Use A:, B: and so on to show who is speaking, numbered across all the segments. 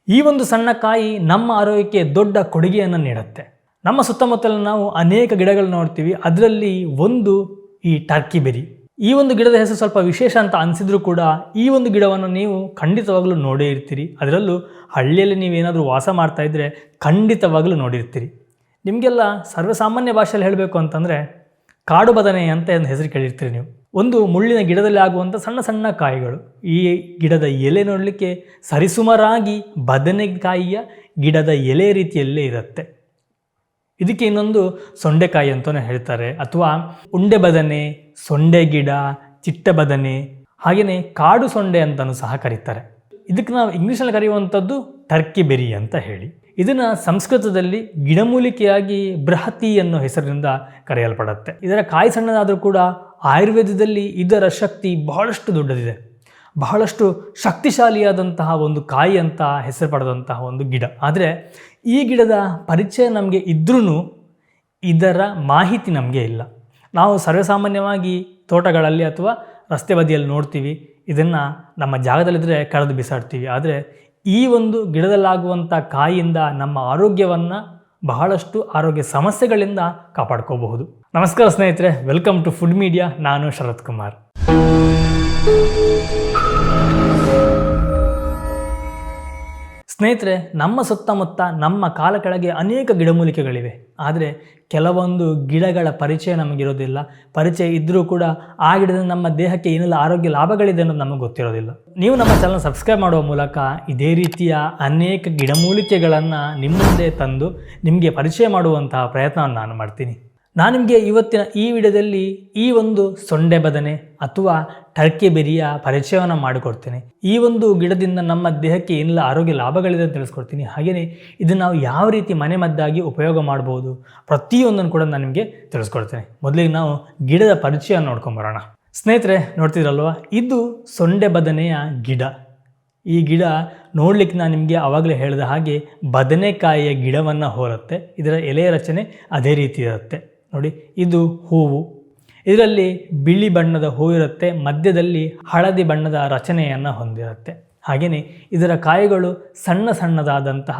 A: ಈ ಒಂದು ಸಣ್ಣ ಕಾಯಿ ನಮ್ಮ ಆರೋಗ್ಯಕ್ಕೆ ದೊಡ್ಡ ಕೊಡುಗೆಯನ್ನು ನೀಡುತ್ತೆ. ನಮ್ಮ ಸುತ್ತಮುತ್ತಲ ನಾವು ಅನೇಕ ಗಿಡಗಳನ್ನ ನೋಡ್ತೀವಿ. ಅದರಲ್ಲಿ ಒಂದು ಈ ಟರ್ಕಿ ಬೆರಿ. ಈ ಒಂದು ಗಿಡದ ಹೆಸರು ಸ್ವಲ್ಪ ವಿಶೇಷ ಅಂತ ಅನಿಸಿದ್ರು ಕೂಡ ಈ ಒಂದು ಗಿಡವನ್ನು ನೀವು ಖಂಡಿತವಾಗಲೂ ನೋಡೇ ಇರ್ತೀರಿ. ಅದರಲ್ಲೂ ಹಳ್ಳಿಯಲ್ಲಿ ನೀವೇನಾದರೂ ವಾಸ ಮಾಡ್ತಾ ಇದ್ದರೆ ಖಂಡಿತವಾಗಲೂ ನೋಡಿರ್ತೀರಿ. ನಿಮಗೆಲ್ಲ ಸರ್ವಸಾಮಾನ್ಯ ಭಾಷೆಯಲ್ಲಿ ಹೇಳಬೇಕು ಅಂತಂದರೆ ಕಾಡು ಬದನೆ ಅಂತ ಒಂದು ಹೆಸರು ಕೇಳಿರ್ತೀರಿ ನೀವು. ಒಂದು ಮುಳ್ಳಿನ ಗಿಡದಲ್ಲಿ ಆಗುವಂಥ ಸಣ್ಣ ಸಣ್ಣ ಕಾಯಿಗಳು. ಈ ಗಿಡದ ಎಲೆ ನೋಡಲಿಕ್ಕೆ ಸರಿಸುಮಾರಾಗಿ ಬದನೆಕಾಯಿಯ ಗಿಡದ ಎಲೆ ರೀತಿಯಲ್ಲೇ ಇರುತ್ತೆ. ಇದಕ್ಕೆ ಇನ್ನೊಂದು ಸೊಂಡೆಕಾಯಿ ಅಂತಲೇ ಹೇಳ್ತಾರೆ, ಅಥವಾ ಉಂಡೆ ಬದನೆ, ಸೊಂಡೆ ಗಿಡ, ಚಿಟ್ಟೆ ಬದನೆ, ಹಾಗೆಯೇ ಕಾಡು ಸೊಂಡೆ ಅಂತಲೂ ಸಹ ಕರೀತಾರೆ. ಇದಕ್ಕೆ ನಾವು ಇಂಗ್ಲೀಷಲ್ಲಿ ಕರೆಯುವಂಥದ್ದು ಟರ್ಕಿ ಬೆರಿ ಅಂತ ಹೇಳಿ. ಇದನ್ನು ಸಂಸ್ಕೃತದಲ್ಲಿ ಗಿಡಮೂಲಿಕೆಯಾಗಿ ಬೃಹತಿ ಅನ್ನೋ ಹೆಸರಿನಿಂದ ಕರೆಯಲ್ಪಡುತ್ತೆ. ಇದರ ಕಾಯಿ ಸಣ್ಣದಾದರೂ ಕೂಡ ಆಯುರ್ವೇದದಲ್ಲಿ ಇದರ ಶಕ್ತಿ ಬಹಳಷ್ಟು ದೊಡ್ಡದಿದೆ. ಬಹಳಷ್ಟು ಶಕ್ತಿಶಾಲಿಯಾದಂತಹ ಒಂದು ಕಾಯಿ ಅಂತ ಹೆಸರು ಪಡೆದಂತಹ ಒಂದು ಗಿಡ. ಆದರೆ ಈ ಗಿಡದ ಪರಿಚಯ ನಮಗೆ ಇದ್ರೂ ಇದರ ಮಾಹಿತಿ ನಮಗೆ ಇಲ್ಲ. ನಾವು ಸರ್ವಸಾಮಾನ್ಯವಾಗಿ ತೋಟಗಳಲ್ಲಿ ಅಥವಾ ರಸ್ತೆ ಬದಿಯಲ್ಲಿ ನೋಡ್ತೀವಿ, ಇದನ್ನು ನಮ್ಮ ಜಾಗದಲ್ಲಿದ್ದರೆ ಕಳೆದು ಬಿಸಾಡ್ತೀವಿ. ಆದರೆ ಈ ಒಂದು ಗಿಡದಲ್ಲಾಗುವಂಥ ಕಾಯಿಯಿಂದ ನಮ್ಮ ಆರೋಗ್ಯವನ್ನು ಬಹಳಷ್ಟು ಆರೋಗ್ಯ ಸಮಸ್ಯೆಗಳಿಂದ ಕಾಪಾಡ್ಕೋಬಹುದು. ನಮಸ್ಕಾರ ಸ್ನೇಹಿತರೆ, ವೆಲ್ಕಮ್ ಟು ಫುಡ್ ಮೀಡಿಯಾ. ನಾನು ಶರತ್ ಕುಮಾರ್. ಸ್ನೇಹಿತರೆ, ನಮ್ಮ ಸುತ್ತಮುತ್ತ ನಮ್ಮ ಕಾಲ ಕೆಳಗೆ ಅನೇಕ ಗಿಡಮೂಲಿಕೆಗಳಿವೆ. ಆದರೆ ಕೆಲವೊಂದು ಗಿಡಗಳ ಪರಿಚಯ ನಮಗಿರೋದಿಲ್ಲ. ಪರಿಚಯ ಇದ್ದರೂ ಕೂಡ ಆ ಗಿಡದಿಂದ ನಮ್ಮ ದೇಹಕ್ಕೆ ಏನೆಲ್ಲ ಆರೋಗ್ಯ ಲಾಭಗಳಿದೆ ಅನ್ನೋದು ನಮಗೆ ಗೊತ್ತಿರೋದಿಲ್ಲ. ನೀವು ನಮ್ಮ ಚಾನಲ್ ಸಬ್ಸ್ಕ್ರೈಬ್ ಮಾಡುವ ಮೂಲಕ ಇದೇ ರೀತಿಯ ಅನೇಕ ಗಿಡಮೂಲಿಕೆಗಳನ್ನು ನಿಮ್ಮ ಮುಂದೆ ತಂದು ನಿಮಗೆ ಪರಿಚಯ ಮಾಡುವಂತಹ ಪ್ರಯತ್ನವನ್ನು ನಾನು ಮಾಡ್ತೀನಿ. ನಾನು ನಿಮಗೆ ಇವತ್ತಿನ ಈ ವಿಡಿಯೋದಲ್ಲಿ ಈ ಒಂದು ಸೊಂಡೆ ಬದನೆ ಅಥವಾ ಟರ್ಕಿ ಬೆರಿಯ ಪರಿಚಯವನ್ನು ಮಾಡಿಕೊಡ್ತೇನೆ. ಈ ಒಂದು ಗಿಡದಿಂದ ನಮ್ಮ ದೇಹಕ್ಕೆ ಏನೆಲ್ಲ ಆರೋಗ್ಯ ಲಾಭಗಳಿದೆ ಅಂತ ತಿಳಿಸ್ಕೊಡ್ತೀನಿ. ಹಾಗೆಯೇ ಇದನ್ನು ನಾವು ಯಾವ ರೀತಿ ಮನೆ ಮದ್ದಾಗಿ ಉಪಯೋಗ ಮಾಡ್ಬೋದು ಪ್ರತಿಯೊಂದನ್ನು ಕೂಡ ನಾನು ನಿಮಗೆ ತಿಳಿಸ್ಕೊಡ್ತೇನೆ. ಮೊದಲಿಗೆ ನಾವು ಗಿಡದ ಪರಿಚಯ ನೋಡ್ಕೊಂಬರೋಣ. ಸ್ನೇಹಿತರೆ, ನೋಡ್ತಿದ್ರಲ್ವ, ಇದು ಸೊಂಡೆ ಬದನೆಯ ಗಿಡ. ಈ ಗಿಡ ನೋಡ್ಲಿಕ್ಕೆ ನಾನು ನಿಮಗೆ ಆವಾಗಲೇ ಹೇಳಿದ ಹಾಗೆ ಬದನೆಕಾಯಿಯ ಗಿಡವನ್ನು ಹೋಲುತ್ತೆ. ಇದರ ಎಲೆಯ ರಚನೆ ಅದೇ ರೀತಿ ಇರುತ್ತೆ. ನೋಡಿ, ಇದು ಹೂವು. ಇದರಲ್ಲಿ ಬಿಳಿ ಬಣ್ಣದ ಹೂವು ಇರುತ್ತೆ, ಮಧ್ಯದಲ್ಲಿ ಹಳದಿ ಬಣ್ಣದ ರಚನೆಯನ್ನು ಹೊಂದಿರುತ್ತೆ. ಹಾಗೆಯೇ ಇದರ ಕಾಯಿಗಳು ಸಣ್ಣ ಸಣ್ಣದಾದಂತಹ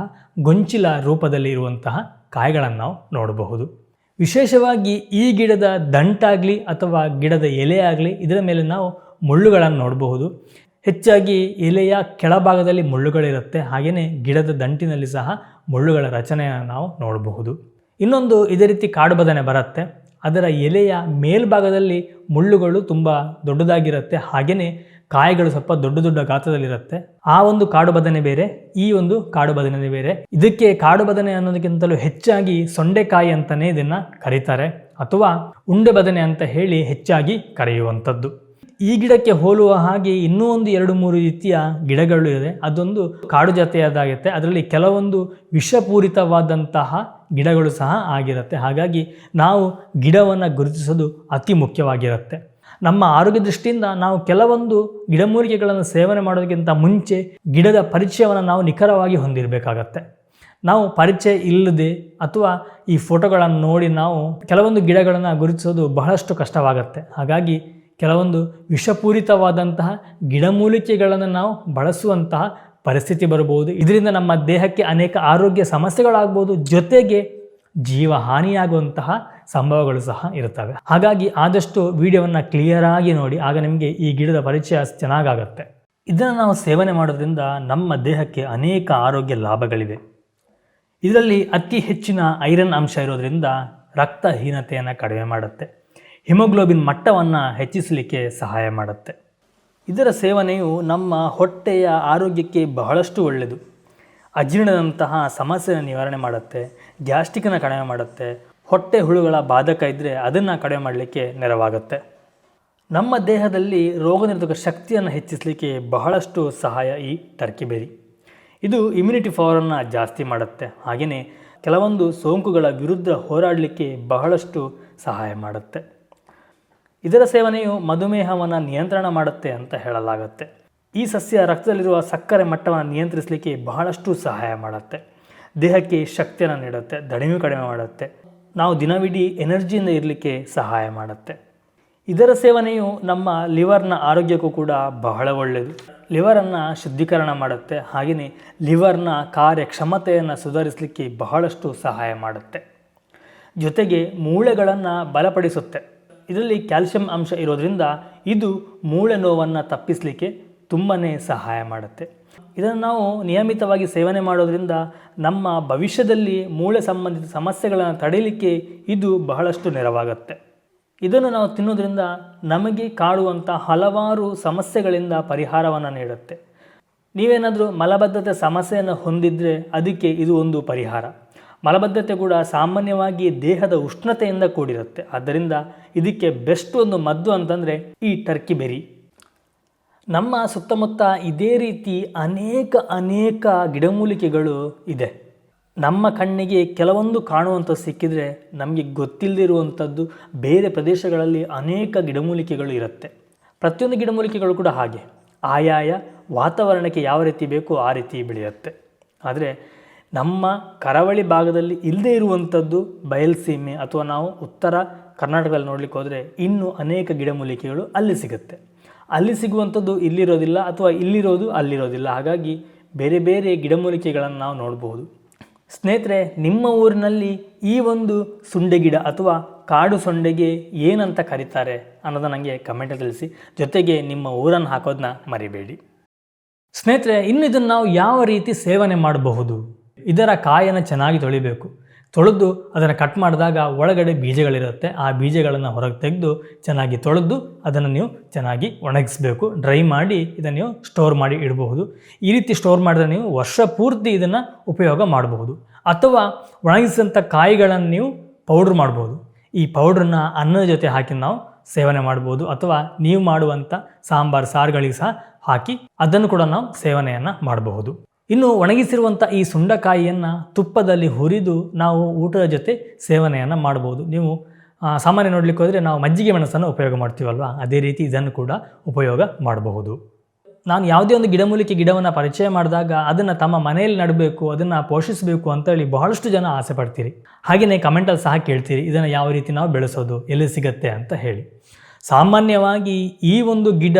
A: ಗೊಂಚಿಲ ರೂಪದಲ್ಲಿ ಇರುವಂತಹ ಕಾಯಿಗಳನ್ನು ನಾವು ನೋಡಬಹುದು. ವಿಶೇಷವಾಗಿ ಈ ಗಿಡದ ದಂಟಾಗಲಿ ಅಥವಾ ಗಿಡದ ಎಲೆ ಆಗಲಿ ಇದರ ಮೇಲೆ ನಾವು ಮುಳ್ಳುಗಳನ್ನು ನೋಡಬಹುದು. ಹೆಚ್ಚಾಗಿ ಎಲೆಯ ಕೆಳಭಾಗದಲ್ಲಿ ಮುಳ್ಳುಗಳಿರುತ್ತೆ. ಹಾಗೆಯೇ ಗಿಡದ ದಂಟಿನಲ್ಲಿ ಸಹ ಮುಳ್ಳುಗಳ ರಚನೆಯನ್ನು ನಾವು ನೋಡಬಹುದು. ಇನ್ನೊಂದು ಇದೇ ರೀತಿ ಕಾಡು ಬದನೆ ಬರುತ್ತೆ. ಅದರ ಎಲೆಯ ಮೇಲ್ಭಾಗದಲ್ಲಿ ಮುಳ್ಳುಗಳು ತುಂಬ ದೊಡ್ಡದಾಗಿರುತ್ತೆ. ಹಾಗೆಯೇ ಕಾಯಿಗಳು ಸ್ವಲ್ಪ ದೊಡ್ಡ ದೊಡ್ಡ ಗಾತ್ರದಲ್ಲಿರುತ್ತೆ. ಆ ಒಂದು ಕಾಡು ಬದನೆ ಬೇರೆ, ಈ ಒಂದು ಕಾಡು ಬದನೆ ಬೇರೆ. ಇದಕ್ಕೆ ಕಾಡು ಬದನೆ ಅನ್ನೋದಕ್ಕಿಂತಲೂ ಹೆಚ್ಚಾಗಿ ಸೊಂಡೆಕಾಯಿ ಅಂತಲೇ ಇದನ್ನು ಕರೀತಾರೆ, ಅಥವಾ ಉಂಡೆ ಬದನೆ ಅಂತ ಹೇಳಿ ಹೆಚ್ಚಾಗಿ ಕರೆಯುವಂಥದ್ದು. ಈ ಗಿಡಕ್ಕೆ ಹೋಲುವ ಹಾಗೆ ಇನ್ನೂ ಒಂದು 2-3 ರೀತಿಯ ಗಿಡಗಳು ಇದೆ. ಅದೊಂದು ಕಾಡು ಜಾತಿಯಾದಾಗುತ್ತೆ. ಅದರಲ್ಲಿ ಕೆಲವೊಂದು ವಿಷಪೂರಿತವಾದಂತಹ ಗಿಡಗಳು ಸಹ ಆಗಿರುತ್ತೆ. ಹಾಗಾಗಿ ನಾವು ಗಿಡವನ್ನು ಗುರುತಿಸೋದು ಅತಿ ಮುಖ್ಯವಾಗಿರುತ್ತೆ. ನಮ್ಮ ಆರೋಗ್ಯ ದೃಷ್ಟಿಯಿಂದ ನಾವು ಕೆಲವೊಂದು ಗಿಡಮೂಲಿಕೆಗಳನ್ನು ಸೇವನೆ ಮಾಡೋದಕ್ಕಿಂತ ಮುಂಚೆ ಗಿಡದ ಪರಿಚಯವನ್ನು ನಾವು ನಿಖರವಾಗಿ ಹೊಂದಿರಬೇಕಾಗತ್ತೆ. ನಾವು ಪರಿಚಯ ಇಲ್ಲದೆ ಅಥವಾ ಈ ಫೋಟೋಗಳನ್ನು ನೋಡಿ ನಾವು ಕೆಲವೊಂದು ಗಿಡಗಳನ್ನು ಗುರುತಿಸೋದು ಬಹಳಷ್ಟು ಕಷ್ಟವಾಗುತ್ತೆ. ಹಾಗಾಗಿ ಕೆಲವೊಂದು ವಿಷಪೂರಿತವಾದಂತಹ ಗಿಡಮೂಲಿಕೆಗಳನ್ನು ನಾವು ಬಳಸುವಂತಹ ಪರಿಸ್ಥಿತಿ ಬರಬಹುದು. ಇದರಿಂದ ನಮ್ಮ ದೇಹಕ್ಕೆ ಅನೇಕ ಆರೋಗ್ಯ ಸಮಸ್ಯೆಗಳಾಗ್ಬೋದು, ಜೊತೆಗೆ ಜೀವಹಾನಿಯಾಗುವಂತಹ ಸಂಭವಗಳು ಸಹ ಇರುತ್ತವೆ. ಹಾಗಾಗಿ ಆದಷ್ಟು ವಿಡಿಯೋವನ್ನು ಕ್ಲಿಯರಾಗಿ ನೋಡಿ, ಆಗ ನಿಮಗೆ ಈ ಗಿಡದ ಪರಿಚಯ ಚೆನ್ನಾಗಾಗತ್ತೆ. ಇದನ್ನು ನಾವು ಸೇವನೆ ಮಾಡೋದ್ರಿಂದ ನಮ್ಮ ದೇಹಕ್ಕೆ ಅನೇಕ ಆರೋಗ್ಯ ಲಾಭಗಳಿವೆ. ಇದರಲ್ಲಿ ಅತಿ ಹೆಚ್ಚಿನ ಐರನ್ ಅಂಶ ಇರೋದ್ರಿಂದ ರಕ್ತಹೀನತೆಯನ್ನು ಕಡಿಮೆ ಮಾಡುತ್ತೆ. ಹಿಮೋಗ್ಲೋಬಿನ್ ಮಟ್ಟವನ್ನು ಹೆಚ್ಚಿಸಲಿಕ್ಕೆ ಸಹಾಯ ಮಾಡುತ್ತೆ. ಇದರ ಸೇವನೆಯು ನಮ್ಮ ಹೊಟ್ಟೆಯ ಆರೋಗ್ಯಕ್ಕೆ ಬಹಳಷ್ಟು ಒಳ್ಳೆಯದು. ಅಜೀರ್ಣದಂತಹ ಸಮಸ್ಯೆಯನ್ನು ನಿವಾರಣೆ ಮಾಡುತ್ತೆ, ಗ್ಯಾಸ್ಟ್ರಿಕನ್ನು ಕಡಿಮೆ ಮಾಡುತ್ತೆ, ಹೊಟ್ಟೆ ಹುಳುಗಳ ಬಾಧಕ ಇದ್ದರೆ ಅದನ್ನು ಕಡಿಮೆ ಮಾಡಲಿಕ್ಕೆ ನೆರವಾಗುತ್ತೆ. ನಮ್ಮ ದೇಹದಲ್ಲಿ ರೋಗನಿರೋಧಕ ಶಕ್ತಿಯನ್ನು ಹೆಚ್ಚಿಸಲಿಕ್ಕೆ ಬಹಳಷ್ಟು ಸಹಾಯ ಈ ಟರ್ಕಿ ಬೆರಿ. ಇದು ಇಮ್ಯುನಿಟಿ ಪವರನ್ನು ಜಾಸ್ತಿ ಮಾಡುತ್ತೆ. ಹಾಗೆಯೇ ಕೆಲವೊಂದು ಸೋಂಕುಗಳ ವಿರುದ್ಧ ಹೋರಾಡಲಿಕ್ಕೆ ಬಹಳಷ್ಟು ಸಹಾಯ ಮಾಡುತ್ತೆ. ಇದರ ಸೇವನೆಯು ಮಧುಮೇಹವನ್ನು ನಿಯಂತ್ರಣ ಮಾಡುತ್ತೆ ಅಂತ ಹೇಳಲಾಗುತ್ತೆ. ಈ ಸಸ್ಯ ರಕ್ತದಲ್ಲಿರುವ ಸಕ್ಕರೆ ಮಟ್ಟವನ್ನು ನಿಯಂತ್ರಿಸಲಿಕ್ಕೆ ಬಹಳಷ್ಟು ಸಹಾಯ ಮಾಡುತ್ತೆ. ದೇಹಕ್ಕೆ ಶಕ್ತಿಯನ್ನು ನೀಡುತ್ತೆ, ದಣಿವು ಕಡಿಮೆ ಮಾಡುತ್ತೆ, ನಾವು ದಿನವಿಡೀ ಎನರ್ಜಿಯಿಂದ ಇರಲಿಕ್ಕೆ ಸಹಾಯ ಮಾಡುತ್ತೆ. ಇದರ ಸೇವನೆಯು ನಮ್ಮ ಲಿವರ್ನ ಆರೋಗ್ಯಕ್ಕೂ ಕೂಡ ಬಹಳ ಒಳ್ಳೆಯದು. ಲಿವರನ್ನು ಶುದ್ಧೀಕರಣ ಮಾಡುತ್ತೆ, ಹಾಗೆಯೇ ಲಿವರ್ನ ಕಾರ್ಯಕ್ಷಮತೆಯನ್ನು ಸುಧಾರಿಸಲಿಕ್ಕೆ ಬಹಳಷ್ಟು ಸಹಾಯ ಮಾಡುತ್ತೆ. ಜೊತೆಗೆ ಮೂಳೆಗಳನ್ನು ಬಲಪಡಿಸುತ್ತೆ. ಇದರಲ್ಲಿ ಕ್ಯಾಲ್ಸಿಯಂ ಅಂಶ ಇರೋದರಿಂದ ಇದು ಮೂಳೆ ನೋವನ್ನು ತಪ್ಪಿಸಲಿಕ್ಕೆ ತುಂಬಾ ಸಹಾಯ ಮಾಡುತ್ತೆ. ಇದನ್ನು ನಾವು ನಿಯಮಿತವಾಗಿ ಸೇವನೆ ಮಾಡೋದ್ರಿಂದ ನಮ್ಮ ಭವಿಷ್ಯದಲ್ಲಿ ಮೂಳೆ ಸಂಬಂಧಿತ ಸಮಸ್ಯೆಗಳನ್ನು ತಡೆಯಲಿಕ್ಕೆ ಇದು ಬಹಳಷ್ಟು ನೆರವಾಗುತ್ತೆ. ಇದನ್ನು ನಾವು ತಿನ್ನೋದ್ರಿಂದ ನಮಗೆ ಕಾಡುವಂಥ ಹಲವಾರು ಸಮಸ್ಯೆಗಳಿಂದ ಪರಿಹಾರವನ್ನು ನೀಡುತ್ತೆ. ನೀವೇನಾದರೂ ಮಲಬದ್ಧತೆ ಸಮಸ್ಯೆಯನ್ನು ಹೊಂದಿದರೆ ಅದಕ್ಕೆ ಇದು ಒಂದು ಪರಿಹಾರ. ಮಲಬದ್ಧತೆ ಕೂಡ ಸಾಮಾನ್ಯವಾಗಿ ದೇಹದ ಉಷ್ಣತೆಯಿಂದ ಕೂಡಿರುತ್ತೆ. ಆದ್ದರಿಂದ ಇದಕ್ಕೆ ಬೆಸ್ಟ್ ಒಂದು ಮದ್ದು ಅಂತಂದರೆ ಈ ಟರ್ಕಿ ಬೆರಿ. ನಮ್ಮ ಸುತ್ತಮುತ್ತ ಇದೇ ರೀತಿ ಅನೇಕ ಗಿಡಮೂಲಿಕೆಗಳು ಇದೆ. ನಮ್ಮ ಕಣ್ಣಿಗೆ ಕೆಲವೊಂದು ಕಾಣುವಂಥ ಸಿಕ್ಕಿದರೆ ನಮಗೆ ಗೊತ್ತಿಲ್ಲದಿರುವಂಥದ್ದು ಬೇರೆ ಪ್ರದೇಶಗಳಲ್ಲಿ ಅನೇಕ ಗಿಡಮೂಲಿಕೆಗಳು ಇರುತ್ತೆ. ಪ್ರತಿಯೊಂದು ಗಿಡಮೂಲಿಕೆಗಳು ಕೂಡ ಹಾಗೆ ಆಯಾಯ ವಾತಾವರಣಕ್ಕೆ ಯಾವ ರೀತಿ ಬೇಕೋ ಆ ರೀತಿ ಬೆಳೆಯುತ್ತೆ. ಆದರೆ ನಮ್ಮ ಕರಾವಳಿ ಭಾಗದಲ್ಲಿ ಇಲ್ಲದೇ ಇರುವಂಥದ್ದು ಬಯಲುಸೀಮೆ ಅಥವಾ ನಾವು ಉತ್ತರ ಕರ್ನಾಟಕದಲ್ಲಿ ನೋಡಲಿಕ್ಕೆ ಹೋದರೆ ಇನ್ನೂ ಅನೇಕ ಗಿಡಮೂಲಿಕೆಗಳು ಅಲ್ಲಿ ಸಿಗುತ್ತೆ. ಅಲ್ಲಿ ಸಿಗುವಂಥದ್ದು ಇಲ್ಲಿರೋದಿಲ್ಲ ಅಥವಾ ಇಲ್ಲಿರೋದು ಅಲ್ಲಿರೋದಿಲ್ಲ. ಹಾಗಾಗಿ ಬೇರೆ ಬೇರೆ ಗಿಡಮೂಲಿಕೆಗಳನ್ನು ನಾವು ನೋಡಬಹುದು. ಸ್ನೇಹಿತರೆ, ನಿಮ್ಮ ಊರಿನಲ್ಲಿ ಈ ಒಂದು ಸುಂಡೆ ಗಿಡ ಅಥವಾ ಕಾಡು ಸೊಂಡೆಗೆ ಏನಂತ ಕರೀತಾರೆ ಅನ್ನೋದನ್ನು ನನಗೆ ಕಮೆಂಟಲ್ಲಿ ತಿಳಿಸಿ. ಜೊತೆಗೆ ನಿಮ್ಮ ಊರನ್ನು ಹಾಕೋದನ್ನ ಮರಿಬೇಡಿ. ಸ್ನೇಹಿತರೆ, ಇನ್ನು ಇದನ್ನು ನಾವು ಯಾವ ರೀತಿ ಸೇವನೆ ಮಾಡಬಹುದು? ಇದರ ಕಾಯನ್ನು ಚೆನ್ನಾಗಿ ತೊಳಿಬೇಕು. ತೊಳೆದು ಅದನ್ನು ಕಟ್ ಮಾಡಿದಾಗ ಒಳಗಡೆ ಬೀಜಗಳಿರುತ್ತೆ. ಆ ಬೀಜಗಳನ್ನು ಹೊರಗೆ ತೆಗೆದು ಚೆನ್ನಾಗಿ ತೊಳೆದು ಅದನ್ನು ನೀವು ಚೆನ್ನಾಗಿ ಒಣಗಿಸಬೇಕು. ಡ್ರೈ ಮಾಡಿ ಇದನ್ನು ನೀವು ಸ್ಟೋರ್ ಮಾಡಿ ಇಡಬಹುದು. ಈ ರೀತಿ ಸ್ಟೋರ್ ಮಾಡಿದ್ರೆ ನೀವು ವರ್ಷ ಪೂರ್ತಿ ಇದನ್ನು ಉಪಯೋಗ ಮಾಡಬಹುದು. ಅಥವಾ ಒಣಗಿಸಿದಂಥ ಕಾಯಿಗಳನ್ನು ನೀವು ಪೌಡ್ರ್ ಮಾಡ್ಬೋದು. ಈ ಪೌಡ್ರನ್ನ ಅನ್ನದ ಜೊತೆ ಹಾಕಿ ನಾವು ಸೇವನೆ ಮಾಡ್ಬೋದು. ಅಥವಾ ನೀವು ಮಾಡುವಂಥ ಸಾಂಬಾರು ಸಾರುಗಳಿಗೆ ಸಹ ಹಾಕಿ ಅದನ್ನು ಕೂಡ ನಾವು ಸೇವನೆಯನ್ನು ಮಾಡಬಹುದು. ಇನ್ನು ಒಣಗಿಸಿರುವಂಥ ಈ ಸುಂಡಕಾಯಿಯನ್ನು ತುಪ್ಪದಲ್ಲಿ ಹುರಿದು ನಾವು ಊಟದ ಜೊತೆ ಸೇವನೆಯನ್ನು ಮಾಡ್ಬೋದು. ನೀವು ಸಾಮಾನ್ಯ ನೋಡಲಿಕ್ಕೆ ಹೋದರೆ ನಾವು ಮಜ್ಜಿಗೆ ಮೆಣಸನ್ನು ಉಪಯೋಗ ಮಾಡ್ತೀವಲ್ವ, ಅದೇ ರೀತಿ ಇದನ್ನು ಕೂಡ ಉಪಯೋಗ ಮಾಡಬಹುದು. ನಾನು ಯಾವುದೇ ಒಂದು ಗಿಡಮೂಲಿಕೆ ಗಿಡವನ್ನು ಪರಿಚಯ ಮಾಡಿದಾಗ ಅದನ್ನು ತಮ್ಮ ಮನೆಯಲ್ಲಿ ನಡಬೇಕು, ಅದನ್ನು ಪೋಷಿಸಬೇಕು ಅಂತೇಳಿ ಬಹಳಷ್ಟು ಜನ ಆಸೆ ಪಡ್ತೀರಿ. ಹಾಗೆಯೇ ಕಮೆಂಟಲ್ಲಿ ಸಹ ಕೇಳ್ತೀರಿ ಇದನ್ನು ಯಾವ ರೀತಿ ನಾವು ಬೆಳೆಸೋದು, ಎಲ್ಲಿ ಸಿಗುತ್ತೆ ಅಂತ ಹೇಳಿ. ಸಾಮಾನ್ಯವಾಗಿ ಈ ಒಂದು ಗಿಡ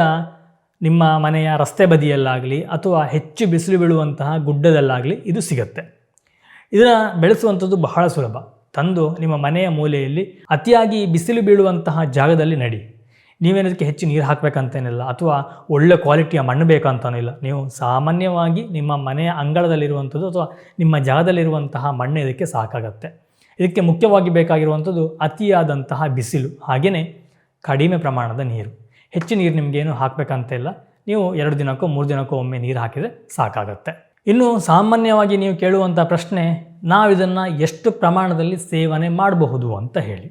A: ನಿಮ್ಮ ಮನೆಯ ರಸ್ತೆ ಬದಿಯಲ್ಲಾಗಲಿ ಅಥವಾ ಹೆಚ್ಚು ಬಿಸಿಲು ಬೀಳುವಂತಹ ಗುಡ್ಡದಲ್ಲಾಗಲಿ ಇದು ಸಿಗುತ್ತೆ. ಇದನ್ನು ಬೆಳೆಸುವಂಥದ್ದು ಬಹಳ ಸುಲಭ. ತಂದು ನಿಮ್ಮ ಮನೆಯ ಮೂಲೆಯಲ್ಲಿ ಅತಿಯಾಗಿ ಬಿಸಿಲು ಬೀಳುವಂತಹ ಜಾಗದಲ್ಲಿ ನಡಿ. ನೀವೇನದಕ್ಕೆ ಹೆಚ್ಚು ನೀರು ಹಾಕಬೇಕಂತೇನಿಲ್ಲ ಅಥವಾ ಒಳ್ಳೆ ಕ್ವಾಲಿಟಿಯ ಮಣ್ಣು ಬೇಕಂತನಿಲ್ಲ. ನೀವು ಸಾಮಾನ್ಯವಾಗಿ ನಿಮ್ಮ ಮನೆಯ ಅಂಗಳದಲ್ಲಿರುವಂಥದ್ದು ಅಥವಾ ನಿಮ್ಮ ಜಾಗದಲ್ಲಿರುವಂತಹ ಮಣ್ಣು ಇದಕ್ಕೆ ಸಾಕಾಗತ್ತೆ. ಇದಕ್ಕೆ ಮುಖ್ಯವಾಗಿ ಬೇಕಾಗಿರುವಂಥದ್ದು ಅತಿಯಾದಂತಹ ಬಿಸಿಲು, ಹಾಗೆಯೇ ಕಡಿಮೆ ಪ್ರಮಾಣದ ನೀರು. ಹೆಚ್ಚು ನೀರು ನಿಮಗೇನು ಹಾಕಬೇಕಂತ ಇಲ್ಲ. ನೀವು 2 ದಿನಕ್ಕೋ 3 ದಿನಕ್ಕೋ ಒಮ್ಮೆ ನೀರು ಹಾಕಿದರೆ ಸಾಕಾಗತ್ತೆ. ಇನ್ನು ಸಾಮಾನ್ಯವಾಗಿ ನೀವು ಕೇಳುವಂಥ ಪ್ರಶ್ನೆ, ನಾವು ಇದನ್ನು ಎಷ್ಟು ಪ್ರಮಾಣದಲ್ಲಿ ಸೇವನೆ ಮಾಡಬಹುದು ಅಂತ ಹೇಳಿ,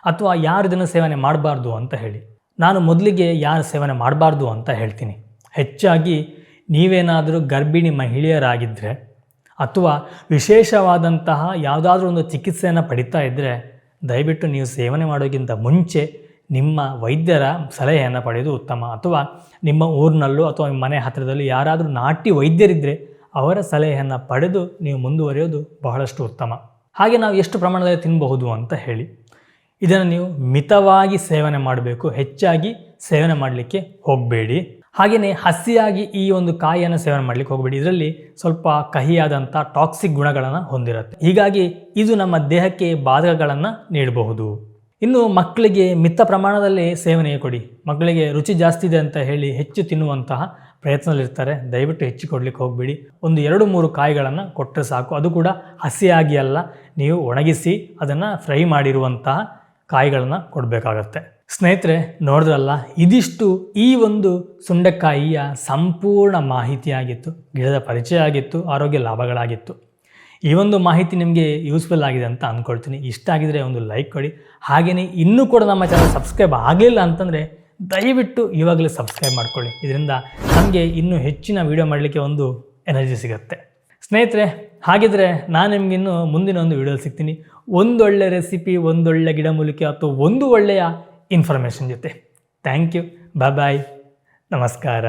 A: ಅಥವಾ ಯಾರು ಇದನ್ನು ಸೇವನೆ ಮಾಡಬಾರ್ದು ಅಂತ ಹೇಳಿ. ನಾನು ಮೊದಲಿಗೆ ಯಾರು ಸೇವನೆ ಮಾಡಬಾರ್ದು ಅಂತ ಹೇಳ್ತೀನಿ. ಹೆಚ್ಚಾಗಿ ನೀವೇನಾದರೂ ಗರ್ಭಿಣಿ ಮಹಿಳೆಯರಾಗಿದ್ದರೆ ಅಥವಾ ವಿಶೇಷವಾದಂತಹ ಯಾವುದಾದ್ರೂ ಒಂದು ಚಿಕಿತ್ಸೆಯನ್ನು ಪಡಿತಾ ಇದ್ದರೆ ದಯವಿಟ್ಟು ನೀವು ಸೇವನೆ ಮಾಡೋಕ್ಕಿಂತ ಮುಂಚೆ ನಿಮ್ಮ ವೈದ್ಯರ ಸಲಹೆಯನ್ನು ಪಡೆಯೋದು ಉತ್ತಮ. ಅಥವಾ ನಿಮ್ಮ ಊರಿನಲ್ಲೋ ಅಥವಾ ನಿಮ್ಮ ಮನೆ ಹತ್ತಿರದಲ್ಲಿ ಯಾರಾದರೂ ನಾಟಿ ವೈದ್ಯರಿದ್ದರೆ ಅವರ ಸಲಹೆಯನ್ನು ಪಡೆದು ನೀವು ಮುಂದುವರಿಯೋದು ಬಹಳಷ್ಟು ಉತ್ತಮ. ಹಾಗೆ ನಾವು ಎಷ್ಟು ಪ್ರಮಾಣದಲ್ಲಿ ತಿನ್ನಬಹುದು ಅಂತ ಹೇಳಿ, ಇದನ್ನು ನೀವು ಮಿತವಾಗಿ ಸೇವನೆ ಮಾಡಬೇಕು. ಹೆಚ್ಚಾಗಿ ಸೇವನೆ ಮಾಡಲಿಕ್ಕೆ ಹೋಗಬೇಡಿ. ಹಾಗೆಯೇ ಹಸಿಯಾಗಿ ಈ ಒಂದು ಕಾಯಿಯನ್ನು ಸೇವನೆ ಮಾಡಲಿಕ್ಕೆ ಹೋಗಬೇಡಿ. ಇದರಲ್ಲಿ ಸ್ವಲ್ಪ ಕಹಿಯಾದಂಥ ಟಾಕ್ಸಿಕ್ ಗುಣಗಳನ್ನು ಹೊಂದಿರುತ್ತೆ. ಹೀಗಾಗಿ ಇದು ನಮ್ಮ ದೇಹಕ್ಕೆ ಬಾಧಕಗಳನ್ನು ನೀಡಬಹುದು. ಇನ್ನು ಮಕ್ಕಳಿಗೆ ಮಿತ ಪ್ರಮಾಣದಲ್ಲಿ ಸೇವನೆ ಕೊಡಿ. ಮಕ್ಕಳಿಗೆ ರುಚಿ ಜಾಸ್ತಿ ಇದೆ ಅಂತ ಹೇಳಿ ಹೆಚ್ಚು ತಿನ್ನುವಂತಹ ಪ್ರಯತ್ನದಲ್ಲಿರ್ತಾರೆ. ದಯವಿಟ್ಟು ಹೆಚ್ಚು ಕೊಡಲಿಕ್ಕೆ ಹೋಗಬೇಡಿ. 1-2-3 ಕಾಯಿಗಳನ್ನು ಕೊಟ್ಟರೆ ಸಾಕು. ಅದು ಕೂಡ ಹಸಿಯಾಗಿ ಅಲ್ಲ, ನೀವು ಒಣಗಿಸಿ ಅದನ್ನು ಫ್ರೈ ಮಾಡಿರುವಂತಹ ಕಾಯಿಗಳನ್ನು ಕೊಡಬೇಕಾಗತ್ತೆ. ಸ್ನೇಹಿತರೆ, ನೋಡಿದ್ರಲ್ಲ, ಇದಿಷ್ಟು ಈ ಒಂದು ಸುಂಡೆಕಾಯಿಯ ಸಂಪೂರ್ಣ ಮಾಹಿತಿಯಾಗಿತ್ತು. ಗಿಡದ ಪರಿಚಯ ಆಗಿತ್ತು, ಆರೋಗ್ಯ ಲಾಭಗಳಾಗಿತ್ತು. ಈ ಒಂದು ಮಾಹಿತಿ ನಿಮಗೆ ಯೂಸ್ಫುಲ್ ಆಗಿದೆ ಅಂತ ಅಂದ್ಕೊಳ್ತೀನಿ. ಇಷ್ಟ ಆಗಿದರೆ ಒಂದು ಲೈಕ್ ಕೊಡಿ. ಹಾಗೆಯೇ ಇನ್ನೂ ಕೂಡ ನಮ್ಮ ಚಾನಲ್ ಸಬ್ಸ್ಕ್ರೈಬ್ ಆಗಲಿಲ್ಲ ಅಂತಂದರೆ ದಯವಿಟ್ಟು ಇವಾಗಲೇ ಸಬ್ಸ್ಕ್ರೈಬ್ ಮಾಡ್ಕೊಳ್ಳಿ. ಇದರಿಂದ ನಮಗೆ ಇನ್ನೂ ಹೆಚ್ಚಿನ ವೀಡಿಯೋ ಮಾಡಲಿಕ್ಕೆ ಒಂದು ಎನರ್ಜಿ ಸಿಗುತ್ತೆ. ಸ್ನೇಹಿತರೆ, ಹಾಗಿದ್ರೆ ನಾನು ನಿಮಗಿನ್ನು ಮುಂದಿನ ಒಂದು ವೀಡಿಯೋ ಸಿಗ್ತೀನಿ. ಒಂದೊಳ್ಳೆ ರೆಸಿಪಿ, ಒಂದೊಳ್ಳೆ ಗಿಡಮೂಲಿಕೆ ಅಥವಾ ಒಂದು ಒಳ್ಳೆಯ ಇನ್ಫಾರ್ಮೇಷನ್ ಜೊತೆ. Thank you. ಬಾಯ್. ನಮಸ್ಕಾರ.